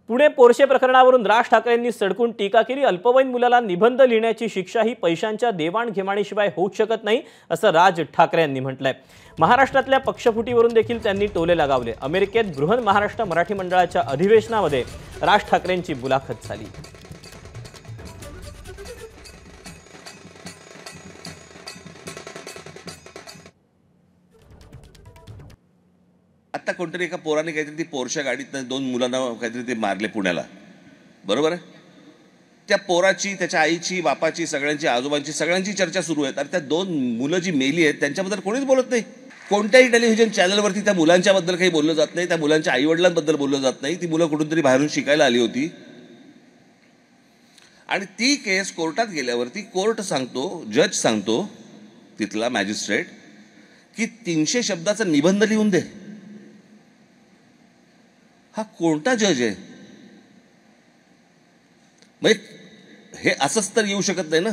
Pune Porsche प्रकरणावरून राज ठाकरेंनी सडकून टीका केली। अल्पवयीन मुलाला निबंध लिहिण्याची शिक्षा ही पैशांच्या देवाणघेवाणीशिवाय होऊ शकत नाही असं राज ठाकरे यांनी म्हटलंय। महाराष्ट्रातल्या पक्षफुटीवरून देखील त्यांनी टोले लगावले। अमेरिकेत बृहन महाराष्ट्र मराठी मंडळाच्या अधिवेशनामध्ये राज ठाकरेंची मुलाखत झाली। आता कोणतरी एका पोराने काहीतरी ती पोरशा गाडीत दोन मुलांना काहीतरी ते मारले पुण्याला, बरोबर आहे? त्या पोराची, त्याच्या आईची, बापाची, सगळ्यांची, आजोबांची, सगळ्यांची चर्चा सुरू आहे। आणि त्या दोन मुलं जी मेली आहेत त्यांच्याबद्दल कोणीच बोलत नाही। कोणत्याही टेलिव्हिजन चॅनलवरती त्या मुलांच्याबद्दल काही बोललं जात नाही, त्या मुलांच्या आईवडिलांबद्दल बोललं जात नाही। ती मुलं कुठून तरी बाहेरून शिकायला आली होती आणि ती केस कोर्टात गेल्यावरती कोर्ट सांगतो, जज सांगतो, तिथला मॅजिस्ट्रेट, की 300 शब्दाचा निबंध लिहून दे। हा कोणता जज आहे? म्हणजे हे असंच तर येऊ शकत नाही ना,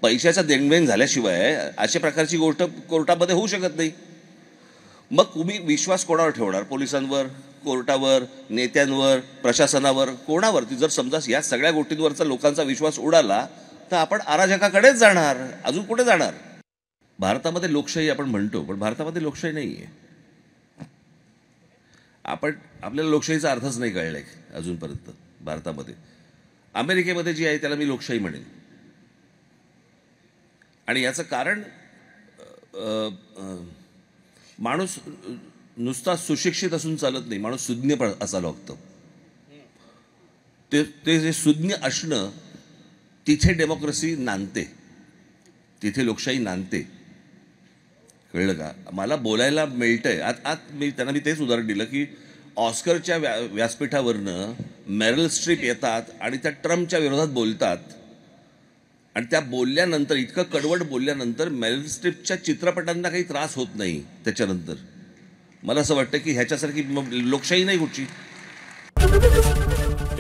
पैशाचा देणघेण झाल्याशिवाय अशा प्रकारची गोष्ट कोर्टामध्ये होऊ शकत नाही। मग तुम्ही विश्वास कोणावर ठेवणार? पोलिसांवर, कोर्टावर, नेत्यांवर, प्रशासनावर, कोणावरती? जर समजा या सगळ्या गोष्टींवरचा लोकांचा विश्वास उडाला तर आपण अराजकाकडेच जाणार, अजून कुठे जाणार? भारतामध्ये लोकशाही आपण म्हणतो, पण भारतामध्ये लोकशाही नाही आहे। आपल्याला लोकशाहीचा अर्थच नाही कळलाय अजूनपर्यंत भारतामध्ये। अमेरिकेमध्ये जी आहे त्याला मी लोकशाही म्हणेन। आणि याचं कारण माणूस नुसता सुशिक्षित असून चालत नाही, माणूस सुज्ञ पण असायला लागतं। ते जे सुज्ञ असणं, तिथे डेमोक्रेसी नांदते, तिथे लोकशाही नांदते। कळलं का? मला बोलायला मिळतंय। मी त्यांना तेच उदाहरण दिलं की ऑस्करच्या व्यासपीठावरनं मेरिल स्ट्रीप येतात आणि त्या ट्रम्पच्या विरोधात बोलतात आणि त्या बोलल्यानंतर, इतकं कडवट बोलल्यानंतर मेरिल स्ट्रीपच्या चित्रपटांना काही त्रास होत नाही त्याच्यानंतर। मला असं वाटतं की ह्याच्यासारखी लोकशाही नाही कुठची।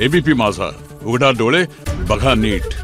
एबीपी माझा, उघडा डोळे बघा नीट।